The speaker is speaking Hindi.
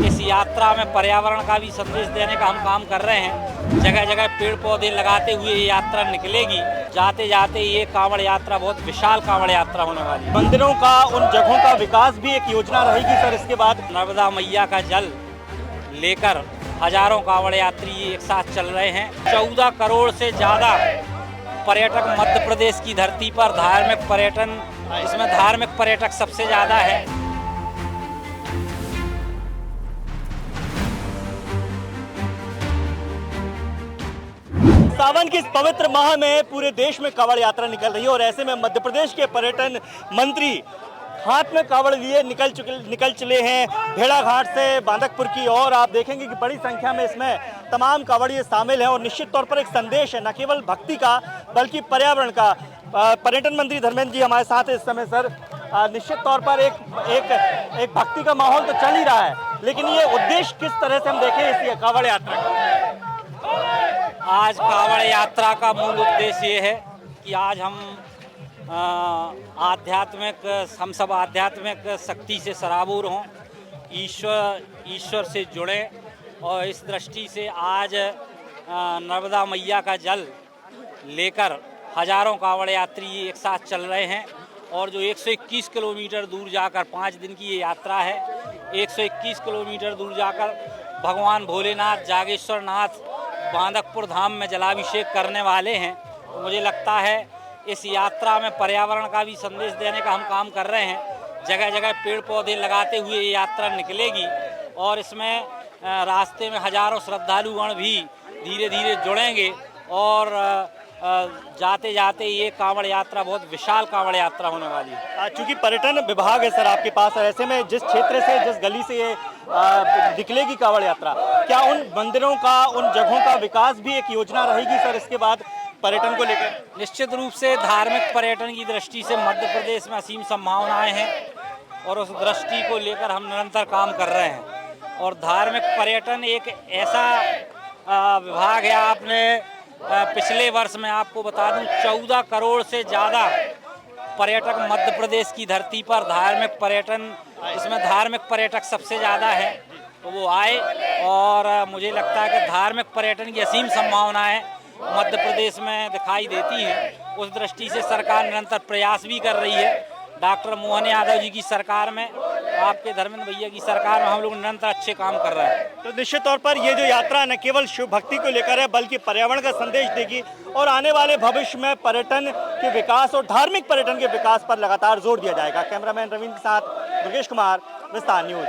इस यात्रा में पर्यावरण का भी संदेश देने का हम काम कर रहे हैं। जगह जगह पेड़ पौधे लगाते हुए ये यात्रा निकलेगी। जाते जाते ये कांवड़ यात्रा बहुत विशाल कांवड़ यात्रा होने वाली है। मंदिरों का, उन जगहों का विकास भी एक योजना रहेगी सर। इसके बाद नर्मदा मैया का जल लेकर हजारों कांवड़ यात्री एक साथ चल रहे हैं। 14 करोड़ से ज़्यादा पर्यटक मध्य प्रदेश की धरती पर धार्मिक पर्यटन, इसमें धार्मिक पर्यटक सबसे ज़्यादा है। सावन के इस पवित्र माह में पूरे देश में कांवड़ यात्रा निकल रही है और ऐसे में मध्य प्रदेश के पर्यटन मंत्री हाथ में कांवड़ लिए निकल चले हैं भेड़ाघाट से बांदकपुर की ओर। आप देखेंगे कि बड़ी संख्या में इसमें तमाम कांवड़िए शामिल हैं और निश्चित तौर पर एक संदेश है, न केवल भक्ति का बल्कि पर्यावरण का। पर्यटन मंत्री धर्मेंद्र जी हमारे साथ है इस समय। सर, निश्चित तौर पर एक भक्ति का माहौल तो चल ही रहा है, लेकिन ये उद्देश्य किस तरह से हम देखें इस कांवड़ यात्रा का? आज कांवड़ यात्रा का मूल उद्देश्य ये है कि आज हम हम सब आध्यात्मिक शक्ति से सराबोर हों, ईश्वर से जुड़ें और इस दृष्टि से आज नर्मदा मैया का जल लेकर हजारों कांवड़ यात्री एक साथ चल रहे हैं। और जो 121 किलोमीटर दूर जाकर 5 दिन की ये यात्रा है, 121 किलोमीटर दूर जाकर भगवान भोलेनाथ, जागेश्वर नाथ, बांदकपुर धाम में जलाभिषेक करने वाले हैं। तो मुझे लगता है इस यात्रा में पर्यावरण का भी संदेश देने का हम काम कर रहे हैं। जगह जगह पेड़ पौधे लगाते हुए ये यात्रा निकलेगी और इसमें रास्ते में हजारों श्रद्धालुगण भी धीरे धीरे जुड़ेंगे और जाते जाते ये कांवड़ यात्रा बहुत विशाल कांवड़ यात्रा होने वाली है। चूंकि पर्यटन विभाग है सर आपके पास, और ऐसे में जिस क्षेत्र से, जिस गली से ये निकलेगी कांवड़ यात्रा, क्या उन मंदिरों का, उन जगहों का विकास भी एक योजना रहेगी सर इसके बाद पर्यटन को लेकर? निश्चित रूप से धार्मिक पर्यटन की दृष्टि से मध्य प्रदेश में असीम संभावनाएं हैं और उस दृष्टि को लेकर हम निरंतर काम कर रहे हैं। और धार्मिक पर्यटन एक ऐसा विभाग है, आपने पिछले वर्ष में आपको बता दूं 14 करोड़ से ज़्यादा पर्यटक मध्य प्रदेश की धरती पर धार्मिक पर्यटन, इसमें धार्मिक पर्यटक सबसे ज़्यादा है, तो वो आए। और मुझे लगता है कि धार्मिक पर्यटन की असीम संभावनाएं मध्य प्रदेश में दिखाई देती हैं। उस दृष्टि से सरकार निरंतर प्रयास भी कर रही है। डॉक्टर मोहन यादव जी की सरकार में, आपके धर्मेंद्र भैया की सरकार में हम लोग निरंतर अच्छे काम कर रहे हैं। तो निश्चित तौर पर ये जो यात्रा न केवल शिव भक्ति को लेकर है बल्कि पर्यावरण का संदेश देगी और आने वाले भविष्य में पर्यटन के विकास और धार्मिक पर्यटन के विकास पर लगातार जोर दिया जाएगा। कैमरामैन रविंद्र के साथ दुर्गेश कुमार, विस्तार न्यूज।